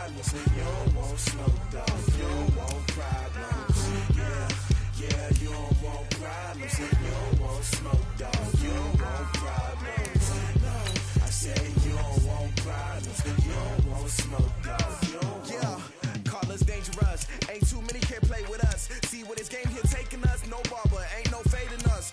problems. You don't want smoke, dog. You don't want problems. Yeah, you don't want problems. You don't want smoke, dog. You don't want problems. No, I said you don't want problems. You don't want smoke, dog. You don't want. Call us dangerous. Ain't too many can play with us. See where this game here taking us. No barber, ain't no fading us.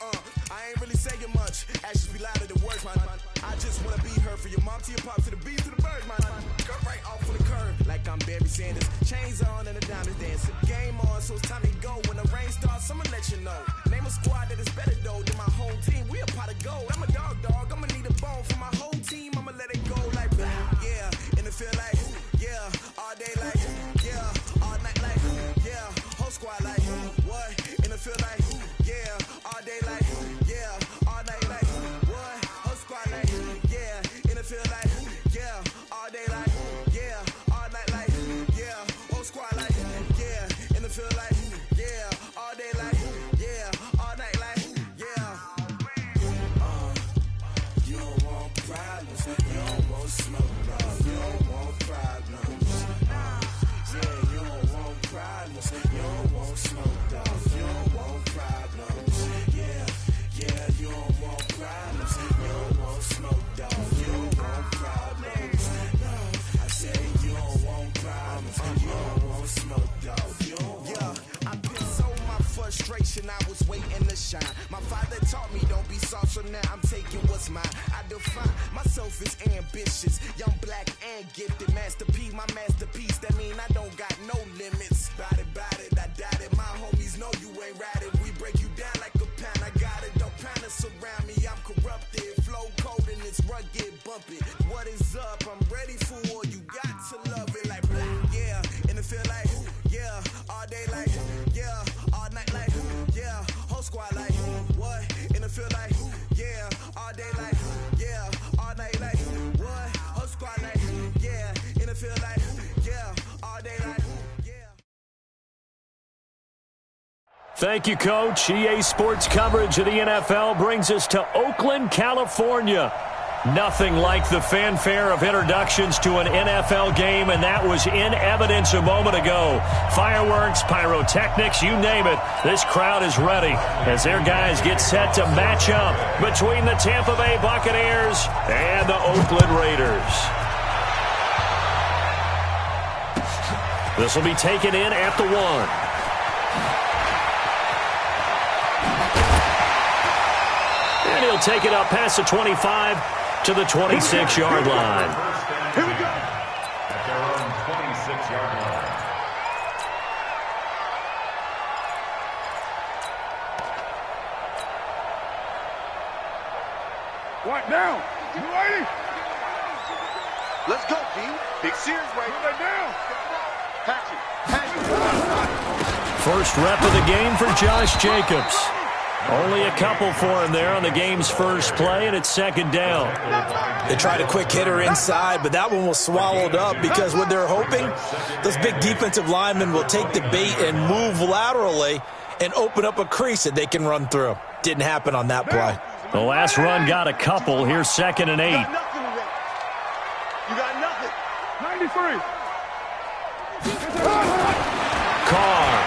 I ain't really saying much. Actions be louder than words, man. I just wanna be heard from your mom to your pop to the beat to the birds, man. Cut right off on the curb like I'm Barry Sanders. Chains on and the diamonds dancing. Game on, so it's time to go. When the rain starts, I'ma let you know. Name a squad that is better though than my whole team. We a pot of gold. I'm a dog. I'ma need a bone for my whole team. I'ma let it go like yeah. And it feel like yeah. All day like yeah. All night like yeah. Whole squad like what? And it feel like yeah. All day like yeah. All night like what? Whole squad like yeah. And it feel like yeah. All day like yeah. All night like yeah. Whole squad like yeah. And it feel like yeah. All day like yeah. All night like yeah. You don't want problems. You don't want smoke, bro. You don't want problems. Yeah, you don't want problems. You don't want smoke, dog. You don't want problems. Yeah, you don't want problems. You don't want smoke, dog. You don't want problems. No, I said you don't want problems. You don't want smoke, dog. You don't want. Yeah, I've been so my frustration. I was waiting to shine. My father taught me don't be soft, so now I'm taking what's mine. I define myself as ambitious, young, black, and gifted. Master P, my masterpiece. That mean I don't got no limits. Bout it, I doubt it. My homies know you ain't ratted. We break you down like a pound. I got it, don't panic surround me. I'm corrupted, flow cold and it's rugged, bumpy. What is up? I'm ready for war. You got to love it like yeah. And it feel like yeah. All day like yeah. All night like yeah. Whole squad like what? And it feel like yeah. All day like yeah. All night like what? Whole squad like yeah. And it feel like yeah. All day like yeah. Thank you, Coach. EA Sports coverage of the NFL brings us to Oakland, California. Nothing like the fanfare of introductions to an NFL game, and that was in evidence a moment ago. Fireworks, pyrotechnics, you name it. This crowd is ready as their guys get set to match up between the Tampa Bay Buccaneers and the Oakland Raiders. This will be taken in at the 1. And he'll take it up past the 25 to the 26-yard line. Here we go. At their own 26-yard line. What now? You ready? Let's go, team. Big Sears right Right down. Patch it. First rep of the game for Josh Jacobs. Only a couple for him there on the game's first play, and it's second down. They tried a quick hitter inside, but that one was swallowed up because what they're hoping, those big defensive linemen will take the bait and move laterally and open up a crease that they can run through. Didn't happen on that play. The last run got a couple. Here's 2nd and 8. You got nothing. 93. Carr.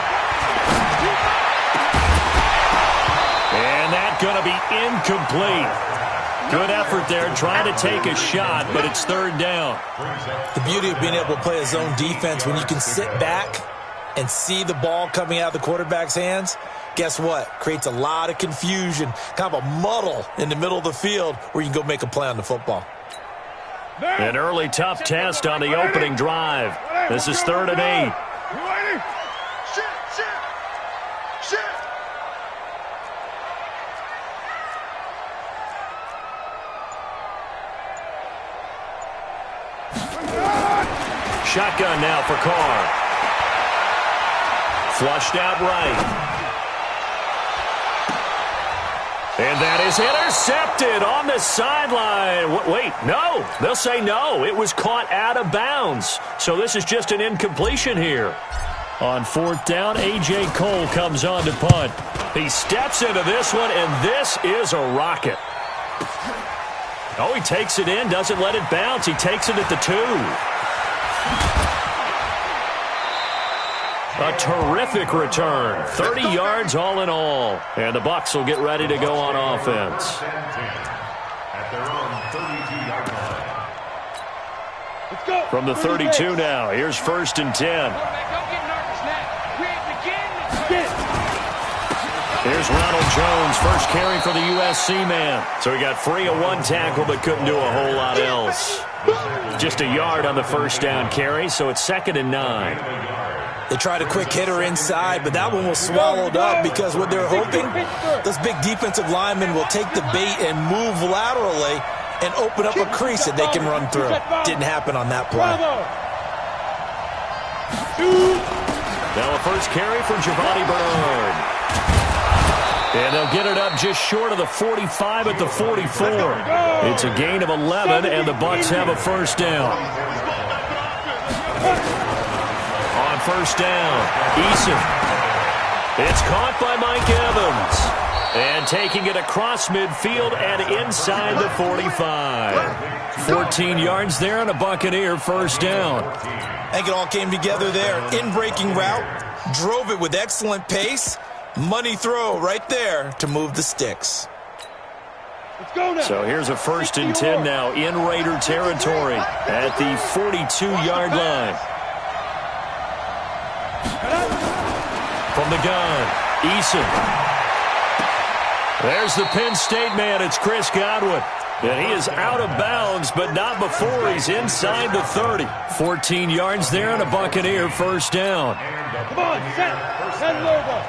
And that's going to be incomplete. Good effort there trying to take a shot, but it's third down. The beauty of being able to play a zone defense when you can sit back and see the ball coming out of the quarterback's hands, guess what? Creates a lot of confusion, kind of a muddle in the middle of the field where you can go make a play on the football. An early tough test on the opening drive. This is 3rd and 8. You ready? Shit. Shotgun now for Carr. Flushed out right. And that is intercepted on the sideline. Wait, no. They'll say no. It was caught out of bounds. So this is just an incompletion here. On 4th down, A.J. Cole comes on to punt. He steps into this one, and this is a rocket. Oh, he takes it in, doesn't let it bounce. He takes it at the 2. A terrific return. 30 yards all in all. And the Bucs will get ready to go on offense. At their own 32-yard line. Let's go. From the 32 now, here's 1st and 10. Here's Ronald Jones, first carry for the USC man. So he got free of one tackle but couldn't do a whole lot else. Just a yard on the first down carry, so it's 2nd and 9. They tried a quick hitter inside, but that one was swallowed up because what they're hoping, those big defensive linemen will take the bait and move laterally and open up a crease that they can run through. Didn't happen on that play. Now a first carry for Giovanni Bernard. And they'll get it up just short of the 45 at the 44. It's a gain of 11, and the Bucs have a first down. On first down, Eason. It's caught by Mike Evans. And taking it across midfield and inside the 45. 14 yards there on a Buccaneer first down. I think it all came together there. In-breaking route, drove it with excellent pace. Money throw right there to move the sticks. Let's go now. So here's a 1st and 10 now in Raider territory at the 42-yard line. From the gun, Eason. There's the Penn State man. It's Chris Godwin. And he is out of bounds, but not before he's inside the 30. 14 yards there and a Buccaneer first down. Come on, set. Head over.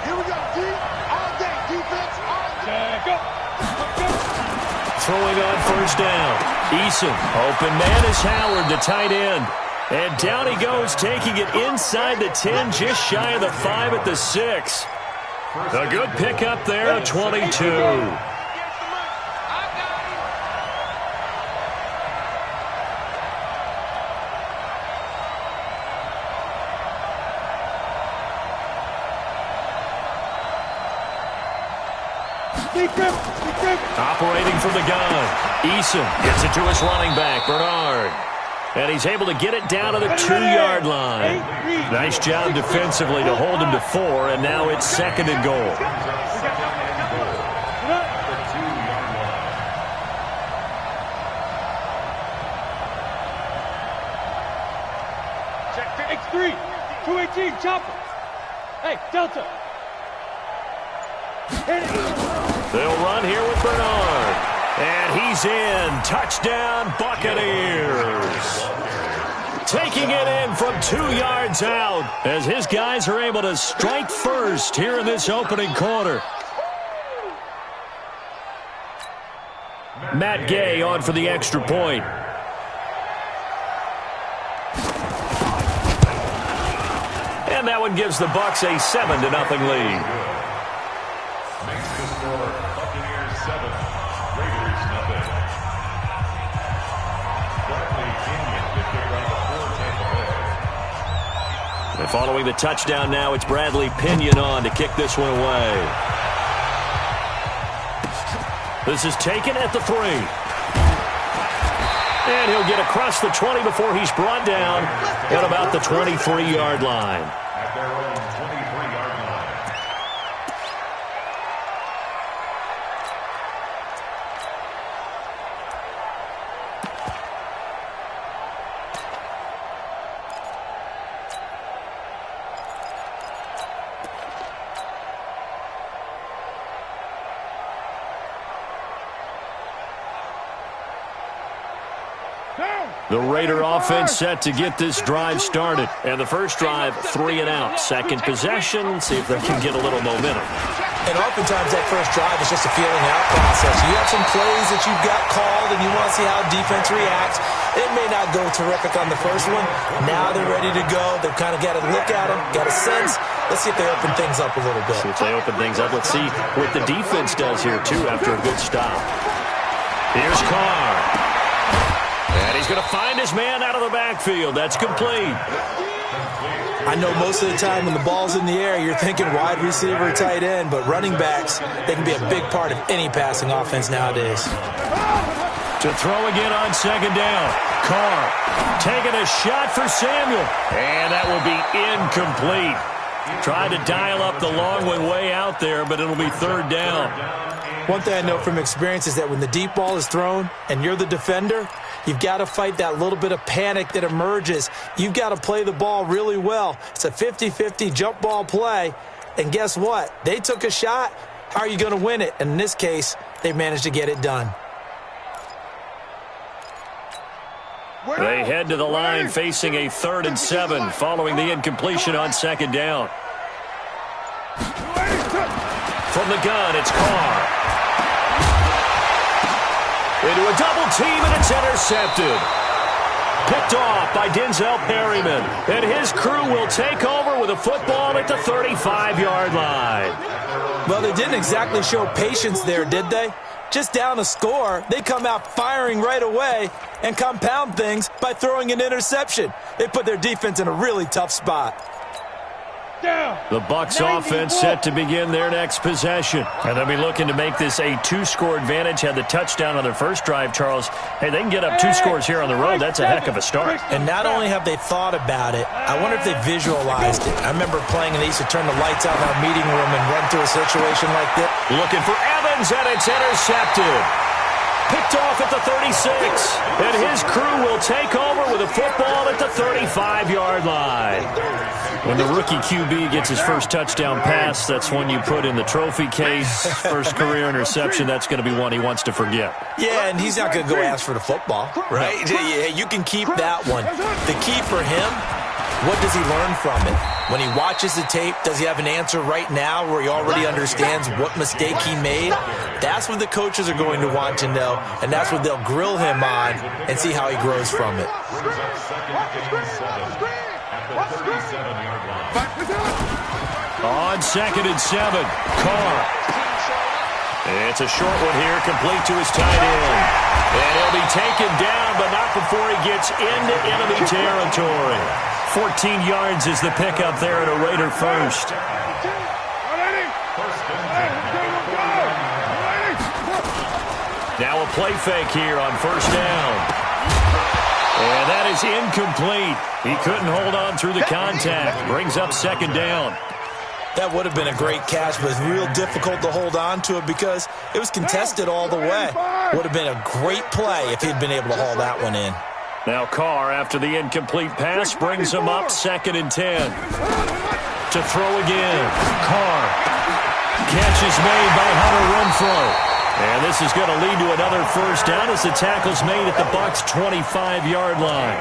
Here we go, D. All day, defense, all day. Go. Throwing on first down. Eason. Open man is Howard, the tight end. And down he goes, taking it inside the 10, just shy of the 5 at the 6. A good pickup there, a 22. Operating from the gun. Eason gets it to his running back, Bernard. And he's able to get it down to the 2-yard line. Nice job defensively to hold him to 4, and now it's 2nd and goal. Check to X3. 218, chopper. Hey, Delta. They'll run here with Bernard. And he's in. Touchdown, Buccaneers. Taking it in from 2 yards out as his guys are able to strike first here in this opening quarter. Matt Gay on for the extra point. And that one gives the Bucs a 7-0 lead. Buccaneers 7, Raiders nothing. Bradley Pinion to kick off for Tampa Bay. And following the touchdown now, it's Bradley Pinion on to kick this one away. This is taken at the 3. And he'll get across the 20 before he's brought down at about the 23-yard line. At their own 23-yard line. The Raider offense set to get this drive started. And the first drive, 3 and out. Second possession, see if they can get a little momentum. And oftentimes that first drive is just a feeling out process. You have some plays that you've got called and you want to see how defense reacts. It may not go terrific on the first one. Now they're ready to go. They've kind of got to look at them, got a sense. Let's see if they open things up a little bit. See if they open things up. Let's see what the defense does here, too, after a good stop. Here's Carr. And he's going to find his man out of the backfield. That's complete. I know most of the time when the ball's in the air, you're thinking wide receiver, tight end, but running backs, they can be a big part of any passing offense nowadays. To throw again on second down. Carr taking a shot for Samuel. And that will be incomplete. Tried to dial up the long one way out there, but it'll be third down. One thing I know from experience is that when the deep ball is thrown and you're the defender, you've got to fight that little bit of panic that emerges. You've got to play the ball really well. It's a 50-50 jump ball play. And guess what? They took a shot. How are you going to win it? And in this case, they managed to get it done. They head to the line facing a 3rd and 7 following the incompletion on second down. From the gun, it's Carr. Into a double team, and it's intercepted. Picked off by Denzel Perryman. And his crew will take over with a football at the 35-yard line. Well, they didn't exactly show patience there, did they? Just down a score, they come out firing right away and compound things by throwing an interception. They put their defense in a really tough spot. The Bucs offense set to begin their next possession. And they'll be looking to make this a 2-score advantage. Had the touchdown on their first drive, Charles. Hey, they can get up 2 scores here on the road. That's a heck of a start. And not only have they thought about it, I wonder if they visualized it. I remember playing and they used to turn the lights out in our meeting room and run through a situation like this. Looking for Evans, and it's intercepted. Picked off at the 36. And his crew will take over with a football at the 35-yard line. When the rookie QB gets his first touchdown pass, that's one you put in the trophy case. First career interception, that's going to be one he wants to forget. Yeah, and he's not going to go ask for the football, right? Yeah, you can keep that one. The key for him, what does he learn from it? When he watches the tape, does he have an answer right now where he already understands what mistake he made? That's what the coaches are going to want to know, and that's what they'll grill him on and see how he grows from it. On 2nd and 7, Carr. It's a short one here, complete to his tight end. And he'll be taken down, but not before he gets into enemy territory. 14 yards is the pickup there at a Raider first. Now a play fake here on first down. And that is incomplete. He couldn't hold on through the contact. Brings up second down. That would have been a great catch, but it's real difficult to hold on to it because it was contested all the way. Would have been a great play if he'd been able to haul that one in. Now Carr, after the incomplete pass, brings him up 2nd and 10. To throw again. Carr. Catch is made by Hunter Renfrow. And this is going to lead to another first down as the tackle's made at the Bucs' 25-yard line.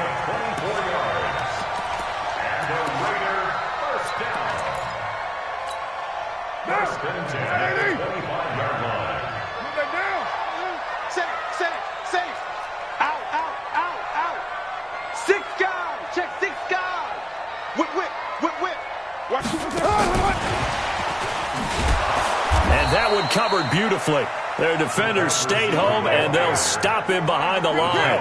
And that one covered beautifully. Their defenders stayed home, and they'll stop him behind the line.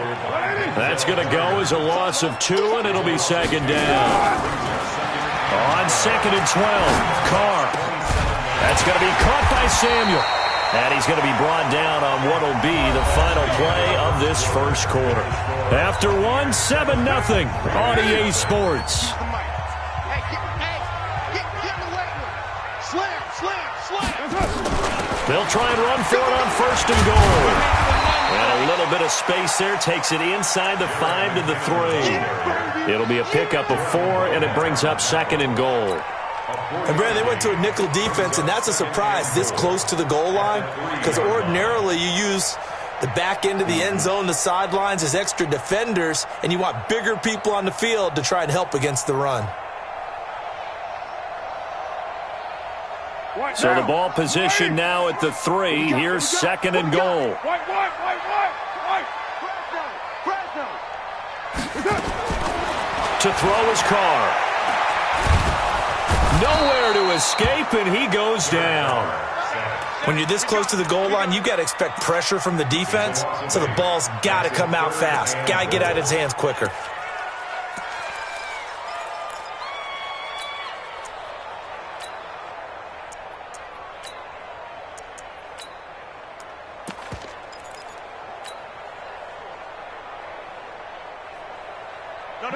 That's going to go as a loss of 2, and it'll be second down. On 2nd and 12, Carr. That's going to be caught by Samuel. And he's going to be brought down on what will be the final play of this first quarter. After 7-0 on EA Sports. They'll try and run for it on 1st and goal. And a little bit of space there takes it inside the 5 to the 3. It'll be a pickup of 4, and it brings up 2nd and goal. And, Brad, they went to a nickel defense, and that's a surprise this close to the goal line because ordinarily you use the back end of the end zone, the sidelines as extra defenders, and you want bigger people on the field to try and help against the run. So the ball position now at the 3. Here's 2nd and goal. To throw is Carr. Nowhere to escape, and he goes down. When you're this close to the goal line, you've got to expect pressure from the defense, so the ball's got to come out fast. Got to get out of his hands quicker.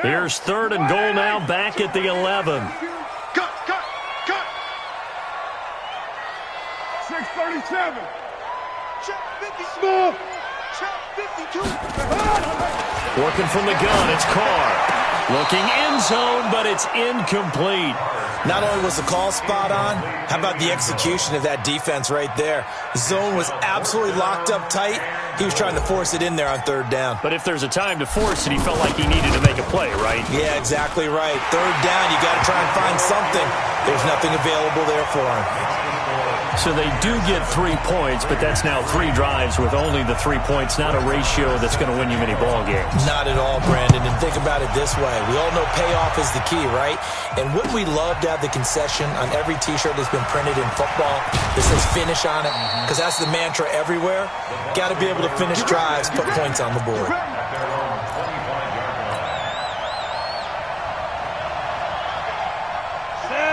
Here's 3rd and goal now, back at the 11. Cut. 637. Check 50. Small. Check 52. Working from the gun, it's Carr. Looking end zone, but it's incomplete. Not only was the call spot on, how about the execution of that defense right there? The zone was absolutely locked up tight. He was trying to force it in there on 3rd down. But if there's a time to force it, he felt like he needed to make a play, right? Yeah, exactly right. 3rd down, you got to try and find something. There's nothing available there for him. So they do get 3 points, but that's now 3 drives with only the 3 points, not a ratio that's going to win you many ball games. Not at all, Brandon. And think about it this way. We all know payoff is the key, right? And wouldn't we love to have the concession on every T-shirt that's been printed in football that says finish on it? Because that's the mantra everywhere. Got to be able to finish drives, put points on the board.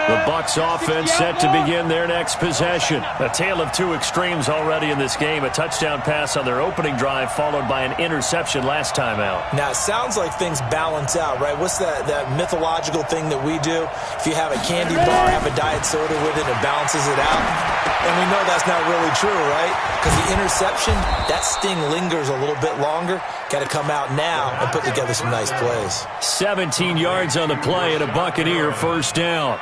The Bucs offense set to begin their next possession. A tale of 2 extremes already in this game. A touchdown pass on their opening drive followed by an interception last time out. Now, it sounds like things balance out, right? What's that mythological thing that we do? If you have a candy bar, have a diet soda with it, it balances it out. And we know that's not really true, right? Because the interception, that sting lingers a little bit longer. Got to come out now and put together some nice plays. 17 yards on the play and a Buccaneer first down.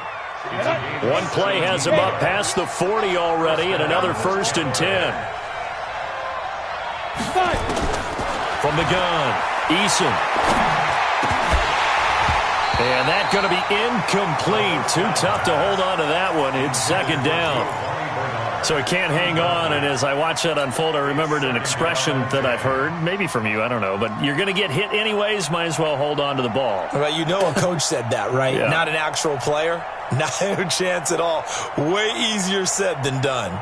One play has him up past the 40 already, and another 1st and 10. From the gun, Eason. And that's going to be incomplete. Too tough to hold on to that one. It's 2nd down. So he can't hang on, and as I watch that unfold, I remembered an expression that I've heard, maybe from you, I don't know, but you're going to get hit anyways, might as well hold on to the ball. Right, you know a coach said that, right? Yeah. Not an actual player. Not a chance at all. Way easier said than done.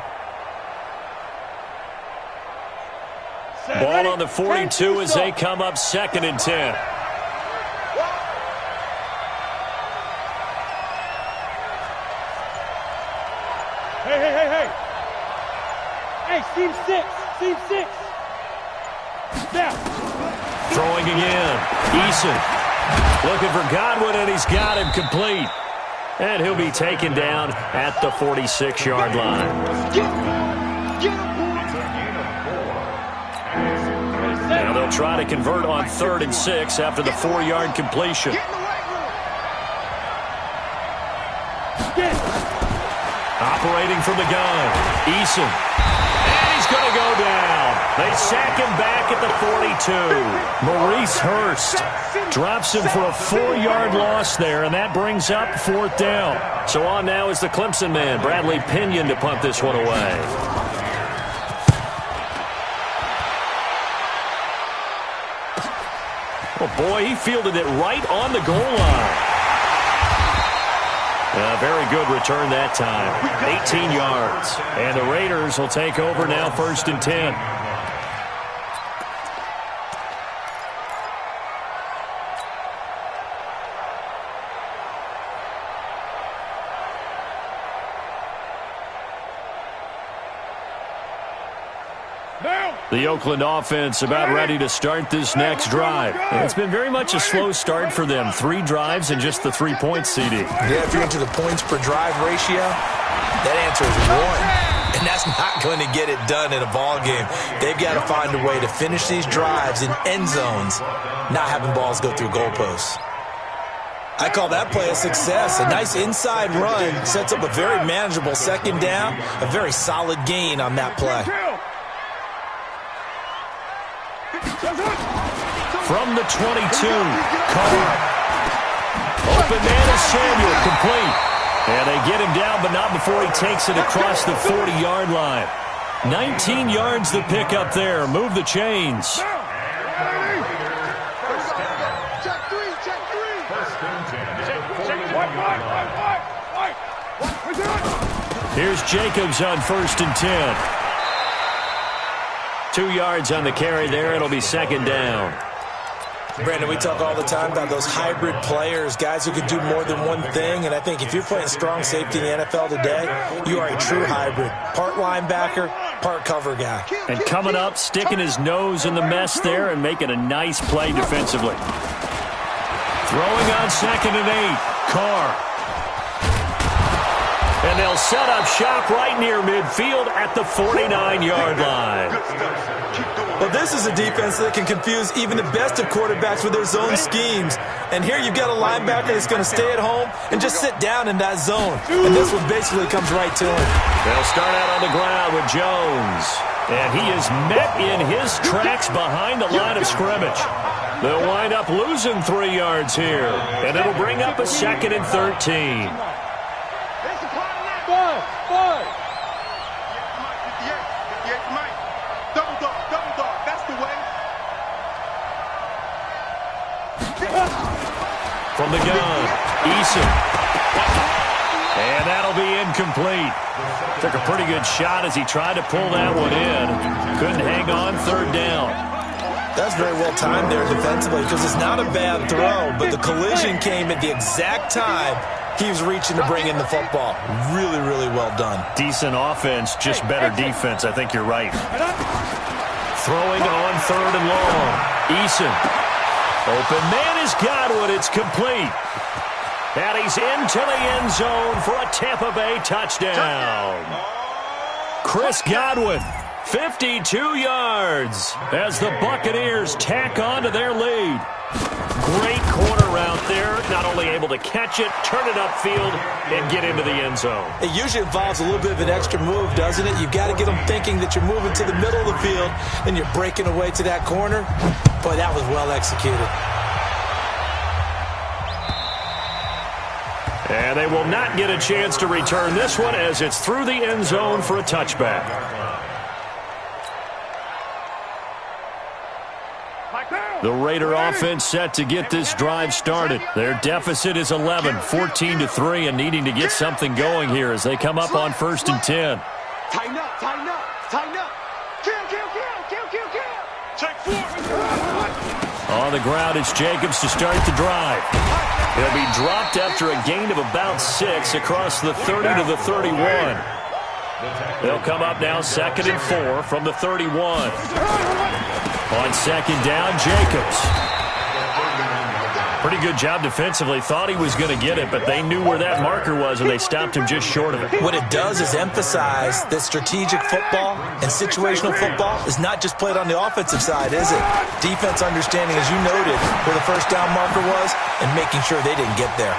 Ball on the 42 as they come up 2nd and 10. Hey, Steve 6. Step. Throwing again. Eason looking for Godwin, and he's got him complete. And he'll be taken down at the 46-yard line. Now they'll try to convert on 3rd and 6 after the 4-yard completion. Operating from the gun, Eason. And he's going to go down. They sack him back at the 42. Maurice Hurst drops him for a 4-yard loss there, and that brings up 4th down. So on now is the Clemson man, Bradley Pinion, to punt this one away. Oh, boy, he fielded it right on the goal line. A very good return that time. 18 yards. And the Raiders will take over now 1st and 10. The Oakland offense about ready to start this next drive. And it's been very much a slow start for them. 3 drives and just the 3 points, CD. Yeah, if you're into the points per drive ratio, that answer is 1. And that's not going to get it done in a ball game. They've got to find a way to finish these drives in end zones, not having balls go through goalposts. I call that play a success. A nice inside run sets up a very manageable 2nd down, a very solid gain on that play. From the 22, Carr. Open man is Samuel, complete. And they get him down, but not before he takes it across the 40-yard line. 19 yards the pick up there. Move the chains. Here's Jacobs on 1st and 10. 2 yards on the carry there. It'll be 2nd down. Brandon, we talk all the time about those hybrid players, guys who can do more than one thing, and I think if you're playing strong safety in the NFL today, you are a true hybrid. Part linebacker, part cover guy. And coming up, sticking his nose in the mess there and making a nice play defensively. Throwing on 2nd and 8. Carr. And they'll set up shop right near midfield at the 49-yard line. Well, this is a defense that can confuse even the best of quarterbacks with their zone schemes. And here you've got a linebacker that's going to stay at home and just sit down in that zone. And this one basically comes right to him. They'll start out on the ground with Jones. And he is met in his tracks behind the line of scrimmage. They'll wind up losing 3 yards here. And it'll bring up a 2nd and 13. Five. Double dog. That's the way. From the gun, Eason. And that'll be incomplete. Took a pretty good shot as he tried to pull that one in. Couldn't hang on 3rd down. That's very well timed there defensively because it's not a bad throw, but the collision came at the exact time he was reaching to bring in the football. Really, really well done. Decent offense, just better defense. I think you're right. Throwing on 3rd and long. Eason. Open man is Godwin. It's complete. And he's into the end zone for a Tampa Bay touchdown. Chris Godwin, 52 yards as the Buccaneers tack on to their lead. Great corner route there. Not only able to catch it, turn it upfield, and get into the end zone. It usually involves a little bit of an extra move, doesn't it? You've got to get them thinking that you're moving to the middle of the field and you're breaking away to that corner. Boy, that was well executed. And they will not get a chance to return this one as it's through the end zone for a touchback. The Raider offense set to get this drive started. Their deficit is 11, 14-3, and needing to get something going here as they come up on 1st and 10. Tighten up. Kill. Check 4. On the ground, it's Jacobs to start the drive. He'll be dropped after a gain of about 6 across the 30 to the 31. They'll come up now 2nd and 4 from the 31. On 2nd down, Jacobs. Pretty good job defensively. Thought he was going to get it, but they knew where that marker was, and they stopped him just short of it. What it does is emphasize that strategic football and situational football is not just played on the offensive side, is it? Defense understanding, as you noted, where the first down marker was and making sure they didn't get there.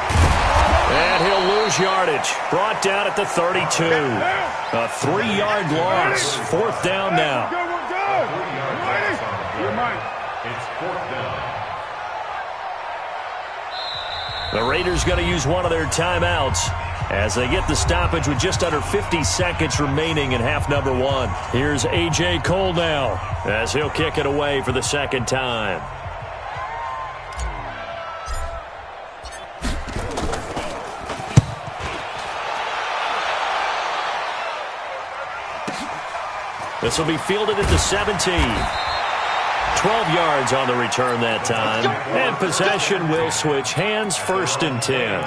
And he'll lose yardage. Brought down at the 32. A 3-yard loss. 4th down now. It's 4th down. The Raiders going to use one of their timeouts as they get the stoppage with just under 50 seconds remaining in half number 1. Here's A.J. Cole now as he'll kick it away for the 2nd time. This will be fielded at the 17. 12 yards on the return that time. And possession will switch hands, 1st and 10.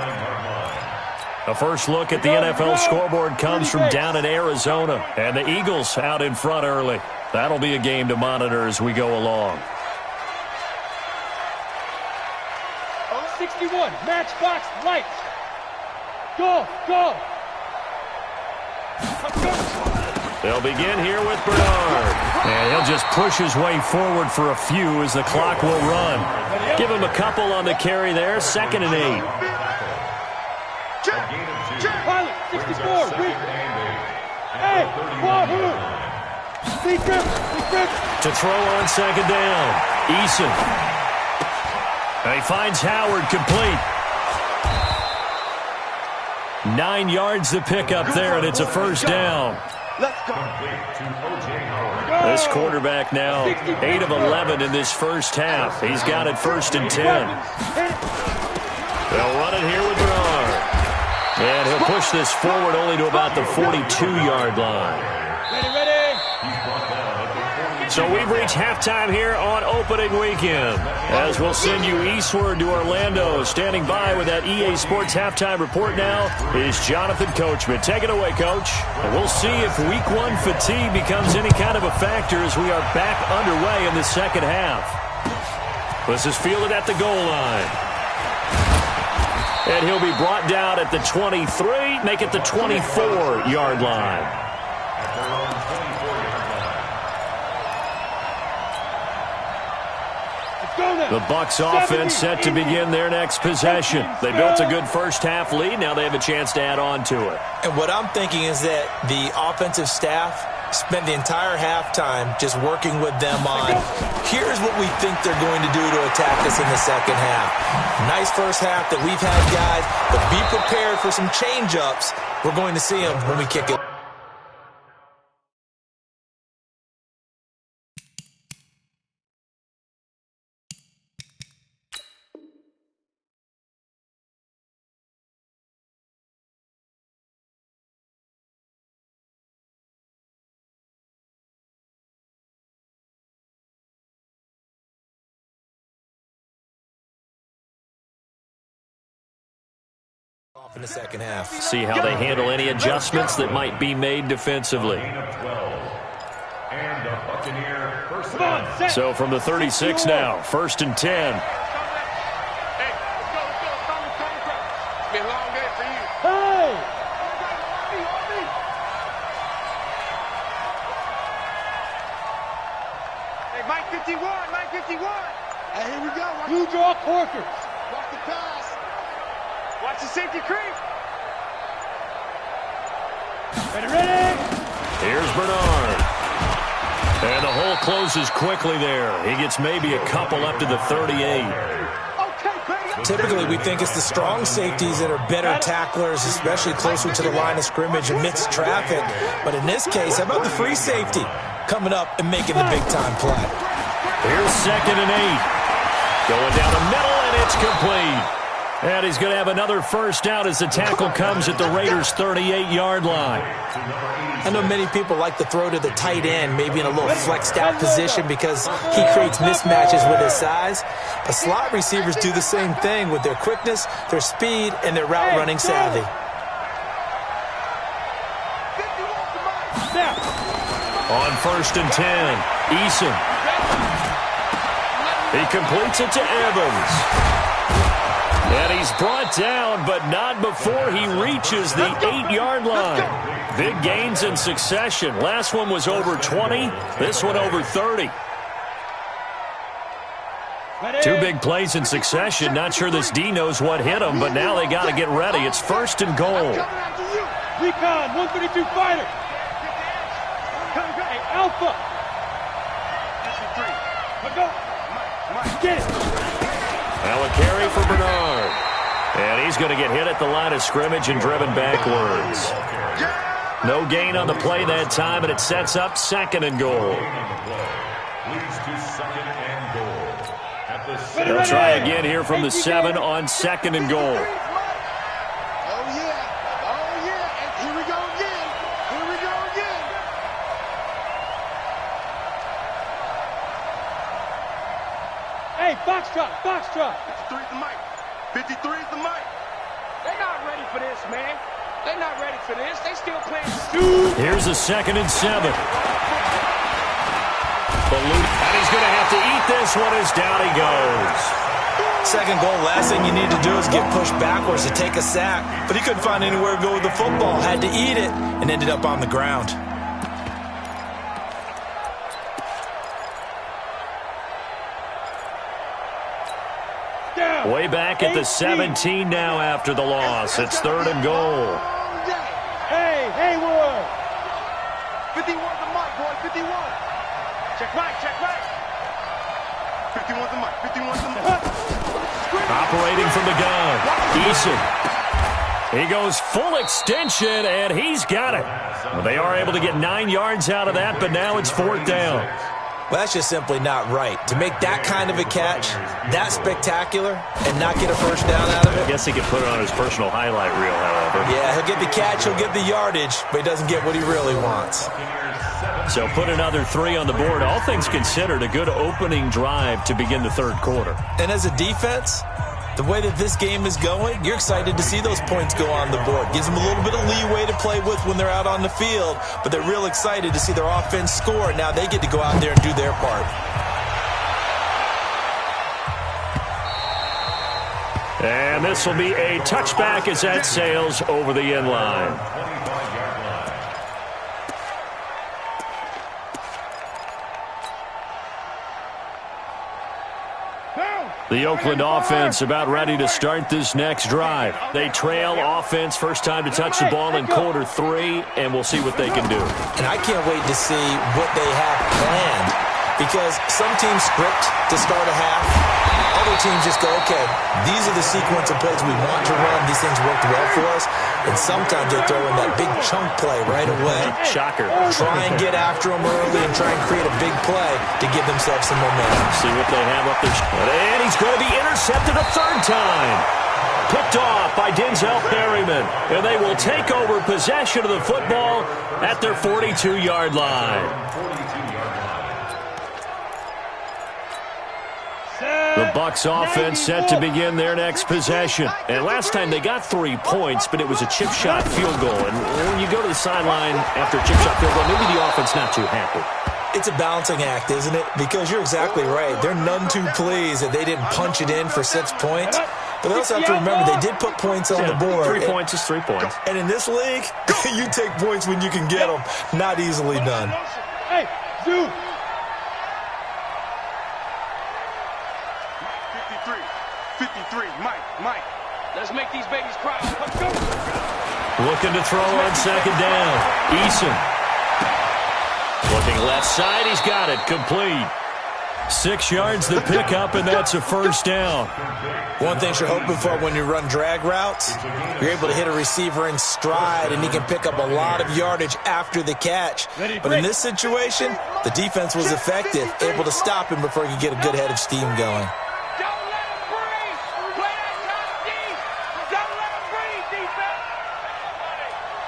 A first look at the NFL scoreboard comes from down in Arizona. And the Eagles out in front early. That'll be a game to monitor as we go along. 61, matchbox, lights. Go. They'll begin here with Bernard. And he'll just push his way forward for a few as the clock will run. Give him a couple on the carry there. 2nd and 8. Pilot, 64, weak. Hey, Wahoo. To throw on 2nd down. Eason. And he finds Howard complete. 9 yards to pick up there, and it's a 1st down. Let's go. This quarterback now 8 of 11 in this first half. He's got it 1st and 10. They'll run it here with Bernard. And he'll push this forward only to about the 42-yard line. Ready. So we've reached halftime here on opening weekend. As we'll send you eastward to Orlando. Standing by with that EA Sports halftime report now is Jonathan Coachman. Take it away, Coach. And we'll see if Week 1 fatigue becomes any kind of a factor as we are back underway in the second half. This is fielded at the goal line. And he'll be brought down at the 23, make it the 24-yard line. At their own 24-yard line. The Bucs offense set to begin their next possession. They built a good first-half lead. Now they have a chance to add on to it. And what I'm thinking is that the offensive staff spent the entire halftime just working with them on, here's what we think they're going to do to attack us in the second half. Nice first half that we've had, guys, but be prepared for some change-ups. We're going to see them when we kick it. In the second half. See how they handle any adjustments that might be made defensively. And the Buccaneer first down. So from the 36 now, 1st and 10. Hey, let's go. It's been a long day for you. Hey! Hey, Mike 51, Mike 51. Hey, here we go. You draw Corker. Watch the pass. Watch the safety creep. Ready? Here's Bernard. And the hole closes quickly there. He gets maybe a couple up to the 38. Okay, baby. Typically, we think it's the strong safeties that are better tacklers, especially closer to the line of scrimmage amidst traffic. But in this case, how about the free safety coming up and making the big-time play? Here's 2nd and 8. Going down the middle, and it's complete. And he's going to have another first down as the tackle comes at the Raiders' 38-yard line. I know many people like to throw to the tight end, maybe in a little flexed out position because he creates mismatches with his size. But slot receivers do the same thing with their quickness, their speed, and their route running savvy. On 1st and 10, Eason. He completes it to Evans. And he's brought down, but not before he reaches the 8-yard line. Big gains in succession. Last one was over 20. This one over 30. Two big plays in succession. Not sure this D knows what hit him, but now they got to get ready. It's 1st and goal. Recon, 132 fighter. Hey, Alpha. Let go. Get it. Now a carry for Bernard. And he's going to get hit at the line of scrimmage and driven backwards. No gain on the play that time, and it sets up 2nd and goal. They'll try again here from the 7 on 2nd and goal. Oh, yeah. Oh, yeah. And here we go again. Here we go again. Hey, box drop. 53 is the mic. 53 is the mic. They're not ready for this, man. They're not ready for this. They still playing. Here's a 2nd and 7. And he's going to have to eat this one as down he goes. 2nd goal, last thing you need to do is get pushed backwards to take a sack. But he couldn't find anywhere to go with the football. Had to eat it and ended up on the ground. Way back at the 17 now after the loss. It's 3rd and goal. Hey, Hayward. 51's the mic, boy. 51. Check right. 51's the mic. 51's the mic. Operating from the gun, Eason. He goes full extension, and he's got it. Well, they are able to get 9 yards out of that, but now it's 4th down. Well, that's just simply not right. To make that kind of a catch, that spectacular, and not get a first down out of it. I guess he could put it on his personal highlight reel, however. Yeah, he'll get the catch, he'll get the yardage, but he doesn't get what he really wants. So put another 3 on the board. All things considered, a good opening drive to begin the 3rd quarter. And as a defense, the way that this game is going, you're excited to see those points go on the board. Gives them a little bit of leeway to play with when they're out on the field, but they're real excited to see their offense score, and now they get to go out there and do their part. And this will be a touchback as that sails over the end line. The Oakland offense about ready to start this next drive. They trail offense, first time to touch the ball in quarter 3, and we'll see what they can do. And I can't wait to see what they have planned, because some teams script to start a half. Other teams just go, okay, these are the sequence of plays we want to run. These things worked well for us. And sometimes they throw in that big chunk play right away. Shocker. Try and get after them early and try and create a big play to give themselves some momentum. See what they have up there. And he's going to be intercepted a third time. Picked off by Denzel Perryman. And they will take over possession of the football at their 42-yard line. The Bucs offense set to begin their next possession. And last time they got 3 points, but it was a chip shot field goal. And when you go to the sideline after a chip shot field goal, maybe the offense not too happy. It's a balancing act, isn't it? Because you're exactly right. They're none too pleased that they didn't punch it in for 6 points. But they also have to remember they did put points on the board. 3 points is 3 points. And in this league, you take points when you can get them. Not easily done. Hey, Zoo. 53, Mike. Let's make these babies cry. Let's go. Looking to throw on second down. Eason. Looking left side. He's got it. Complete. 6 yards to pick up, and that's a first down. One thing you're hoping for when you run drag routes, you're able to hit a receiver in stride, and he can pick up a lot of yardage after the catch. But in this situation, the defense was effective, able to stop him before he could get a good head of steam going.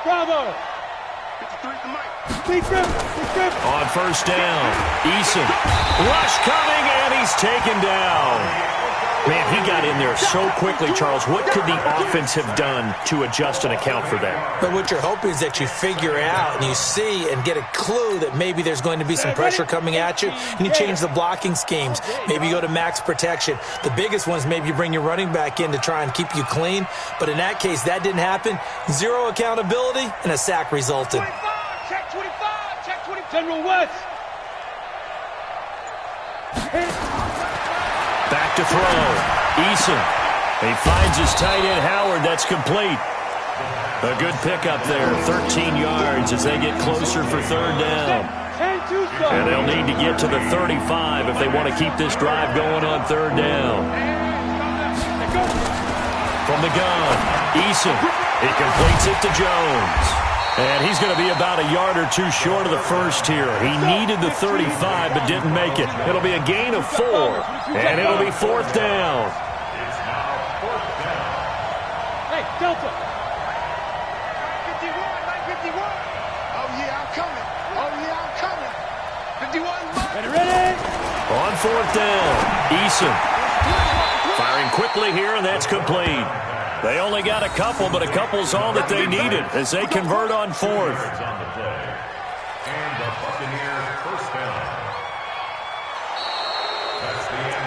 Bravo. 53 to Mike. Big grip. On first down, Eason. Rush coming, and he's taken down. Man, he got in there so quickly, Charles. What could the offense have done to adjust and account for that? But what you're hoping is that you figure out and you see and get a clue that maybe there's going to be some pressure coming at you, and you change the blocking schemes. Maybe you go to max protection. The biggest one is maybe you bring your running back in to try and keep you clean. But in that case, that didn't happen. Zero accountability, and a sack resulted. 25, check 25, check 25. General West. Back to throw. Eason. He finds his tight end, Howard. That's complete. A good pickup there. 13 yards as they get closer for third down. And they'll need to get to the 35 if they want to keep this drive going on third down. From the gun, Eason. He completes it to Jones. And he's going to be about a yard or two short of the first here. He needed the 35 but didn't make it. It'll be a gain of 4, and it'll be fourth down. Hey, Delta. 51. Oh, yeah, I'm coming. 51. Ready? On fourth down, Eason. Firing quickly here, and that's complete. They only got a couple, but a couple's all that they needed as they convert on fourth.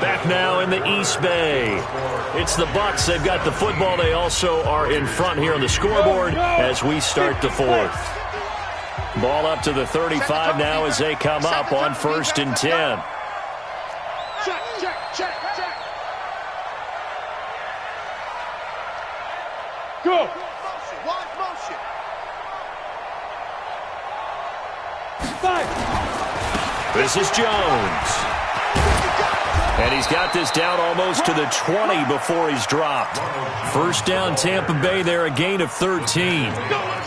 Back now in the East Bay. It's the Bucs. They've got the football. They also are in front here on the scoreboard as we start the fourth. Ball up to the 35 now as they come up on 1st and 10. Check. Go. Wide motion. 5. This is Jones. And he's got this down almost to the 20 before he's dropped. First down, Tampa Bay there, a gain of 13.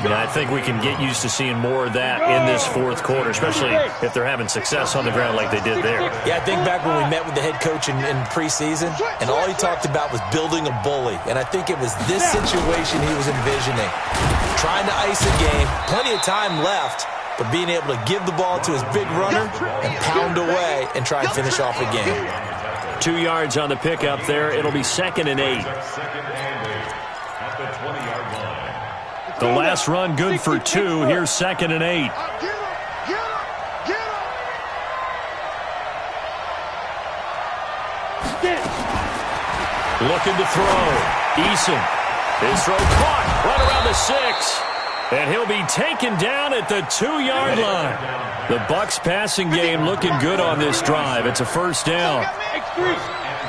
And I think we can get used to seeing more of that in this fourth quarter, especially if they're having success on the ground like they did there. Yeah, I think back when we met with the head coach in preseason, and all he talked about was building a bully. And I think it was this situation he was envisioning. Trying to ice a game, plenty of time left, but being able to give the ball to his big runner and pound away and try and finish off a game. 2 yards on the pickup there. It'll be 2nd and 8. The last run good for 2. Here's 2nd and 8. Looking to throw. Eason. His throw caught right around the 6. And he'll be taken down at the 2-yard line. The Bucs passing game looking good on this drive. It's a first down. X3,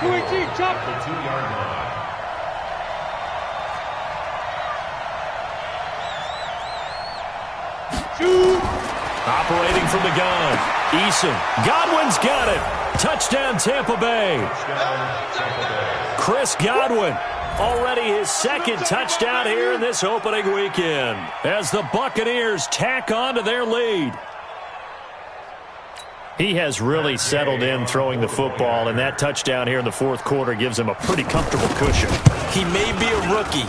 218, chop. The 2-yard line. Operating from the gun. Eason. Godwin's got it. Touchdown, Tampa Bay. Chris Godwin. Already his second touchdown here in this opening weekend as the Buccaneers tack on to their lead. He has really settled in throwing the football, and that touchdown here in the fourth quarter gives him a pretty comfortable cushion. He may be a rookie,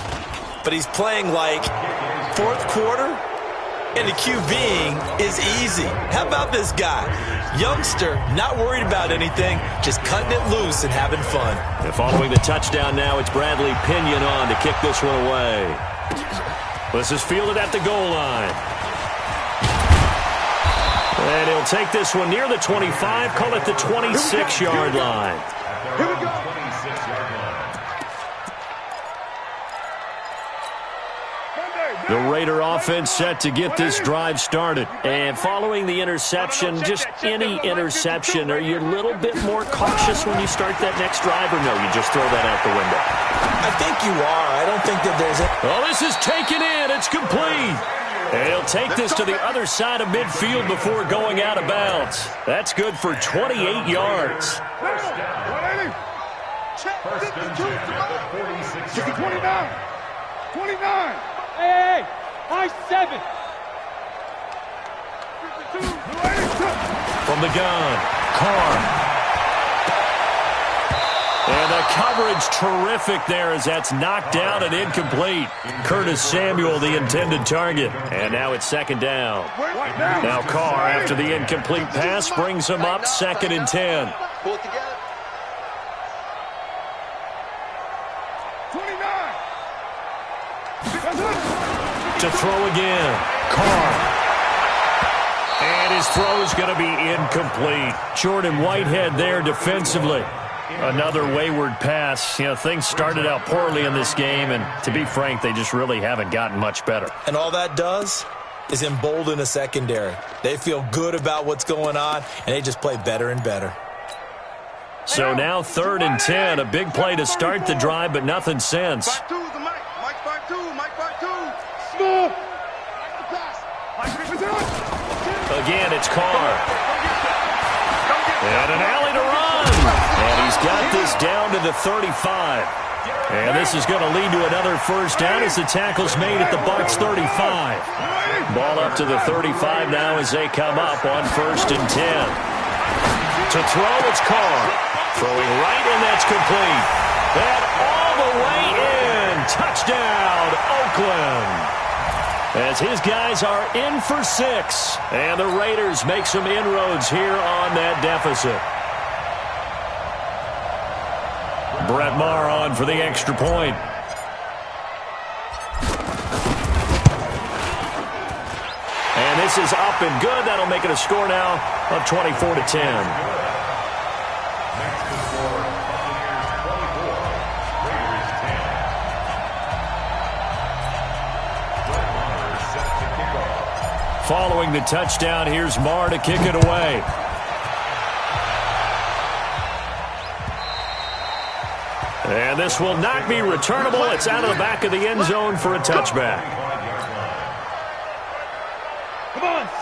but he's playing like fourth quarter, and the QBing is easy. How about this guy? Youngster, not worried about anything, just cutting it loose and having fun. And following the touchdown now, it's Bradley Pinion on to kick this one away. This is fielded at the goal line. And he'll take this one near the 25, call it the 26-yard line. Here we go. 26-yard line. The Raider offense set to get this drive started. And following the interception, just any interception, are you a little bit more cautious when you start that next drive, or no, you just throw that out the window? I think you are. I don't think that there's a... Oh, this is taken in. It's complete. And he'll take this to the other side of midfield before going out of bounds. That's good for 28 yards. First down. First and 10 at the 46-yard line. 29. Hey, high 7. From the gun, Carr. And the coverage terrific there as that's knocked down and incomplete. Curtis Samuel, the intended target. And now it's second down. Now Carr, after the incomplete pass, brings him up 2nd and 10. Pull it together. 29. To throw again, Carr. And his throw's going to be incomplete. Jordan Whitehead there defensively. Another wayward pass. You know, things started out poorly in this game, and to be frank, they just really haven't gotten much better. And all that does is embolden a secondary. They feel good about what's going on, and they just play better and better. So now 3rd and 10, a big play to start the drive, but nothing since. 5-2's the Mike. Mike 5-2. Mike 5-2. Small. Again, it's Carr. And an alley to run. And he's got this down to the 35. And this is going to lead to another first down as the tackle's made at the Bucs 35. Ball up to the 35 now as they come up on 1st and 10. To throw, it's Carr. Throwing right, and that's complete. And all the way in. Touchdown, Oakland. As his guys are in for 6. And the Raiders make some inroads here on that deficit. Brett Maher on for the extra point. And this is up and good. That'll make it a score now of 24-10. Next to score, Buccaneers 24, Raiders 10. Brett Maher set to kick off. Following the touchdown, here's Maher to kick it away. And this will not be returnable. It's out of the back of the end zone for a touchback.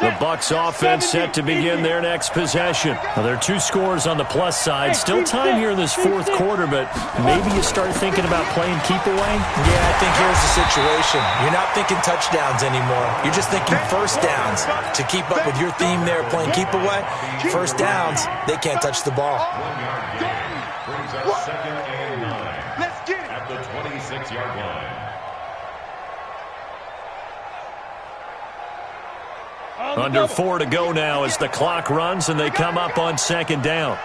The Bucs offense set to begin their next possession. Now, there are 2 scores on the plus side. Still time here in this fourth quarter, but maybe you start thinking about playing keep away? Yeah, I think here's the situation. You're not thinking touchdowns anymore. You're just thinking first downs. To keep up with your theme there, playing keep away, first downs, they can't touch the ball. 1 yard gain brings up 2nd and 9. Let's get it. At the 26-yard line. Under 4 to go now as the clock runs and they come up on 2nd down.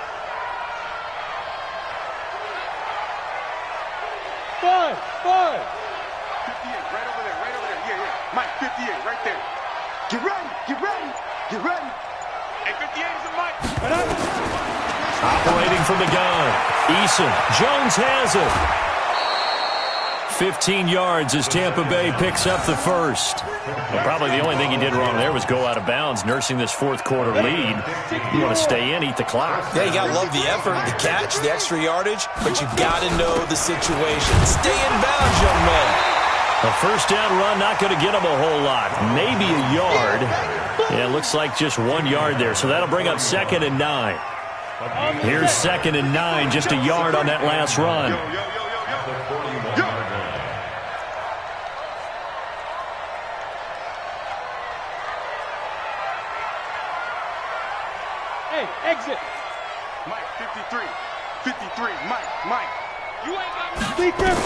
5. 58, right over there, yeah. Mike, 58, right there. Get ready. Hey, 58 is a Mike. Operating from the gun. Eason. Jones has it. 15 yards as Tampa Bay picks up the first. Well, probably the only thing he did wrong there was go out of bounds, nursing this fourth quarter lead. You want to stay in, eat the clock. Yeah, you got to love the effort, the catch, the extra yardage, but you've got to know the situation. Stay in bounds, young man. A first down run, not going to get him a whole lot. Maybe a yard. Yeah, it looks like just 1 yard there. So that'll bring up 2nd and 9. Here's 2nd and 9, just a yard on that last run. Hey, exit. Mike, 53. 53. Mike. You ain't got nothing. Defense.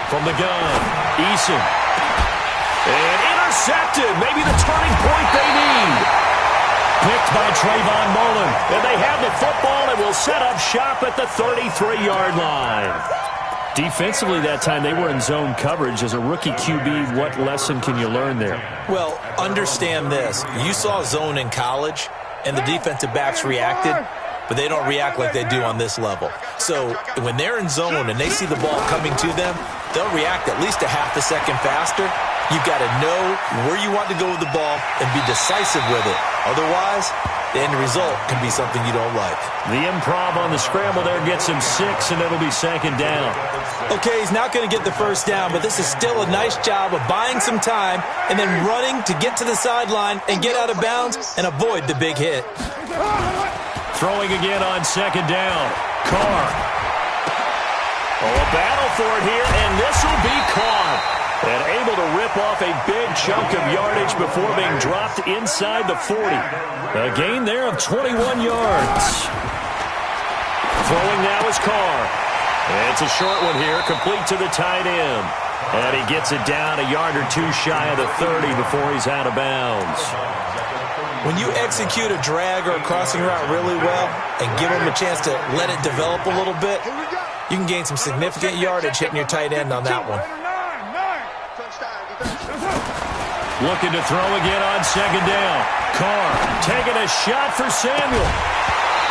From the gun, Eason. And intercepted. Maybe the turning point they need. Picked by Trayvon Mullen. And they have the football and will set up shop at the 33-yard line. Defensively that time, they were in zone coverage. As a rookie QB, what lesson can you learn there? Well, understand this. You saw zone in college, and the defensive backs reacted, but they don't react like they do on this level. So when they're in zone and they see the ball coming to them, they'll react at least a half a second faster. You've got to know where you want to go with the ball and be decisive with it. Otherwise, the end result can be something you don't like. The improv on the scramble there gets him 6, and it'll be 2nd down. Okay, he's not going to get the first down, but this is still a nice job of buying some time and then running to get to the sideline and get out of bounds and avoid the big hit. Throwing again on 2nd down. Carr. Oh, a battle for it here, and this will be caught. And able to rip off a big chunk of yardage before being dropped inside the 40. A gain there of 21 yards. Throwing now is Carr. It's a short one here, complete to the tight end. And he gets it down a yard or two shy of the 30 before he's out of bounds. When you execute a drag or a crossing route really well and give him a chance to let it develop a little bit, you can gain some significant yardage hitting your tight end on that one. Looking to throw again on 2nd down. Carr taking a shot for Samuel.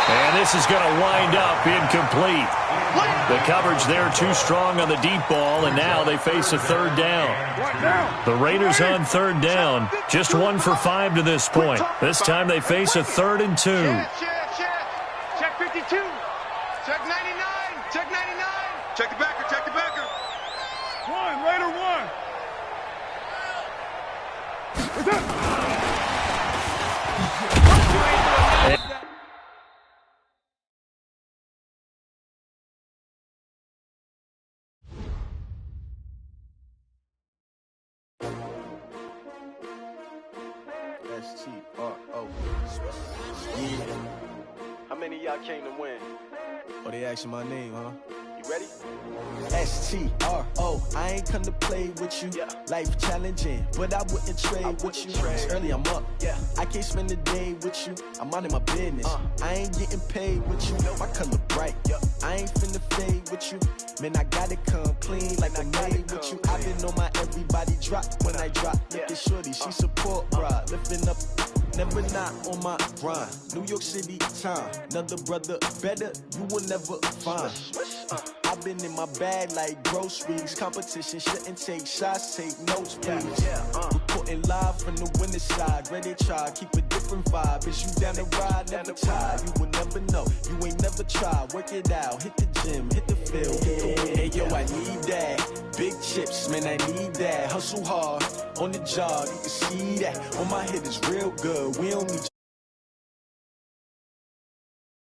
And this is going to wind up incomplete. The coverage there too strong on the deep ball, and now they face a 3rd down. The Raiders on 3rd down, just 1 for 5 to this point. This time they face a 3rd and 2. Check 52. Check 99. Check 99. Check the backer. Check the backer. 1, Raider 1. S-T-R-O. Yeah. How many of y'all came to win? Oh, they asking my name, huh? You ready? S-T-R-O. I ain't come to play with you. Yeah. Life challenging, but I wouldn't trade with you. It's early, I'm up. Yeah. I can't spend the day with you. I'm out of my business. I ain't getting paid with you. My color bright. I ain't finna fade with you. Man, I gotta come clean like I made with you. I've been on my everybody drop when I drop. Look at shorty, she support ride. Lifting up, never not on my grind. New York City time. Another brother better, you will never find. I've been in my bag like groceries. Competition shouldn't take shots, take notes, please. Reporting live from the winning side. Ready to try, keep a different vibe. Is you down the ride, never tired. You will never know, you ain't never tried. Work it out, hit the gym, hit the field. Hey yo, I need that. Big chips, man, I need that. Hustle hard, on the job, you can see that. On my head is real good, we don't need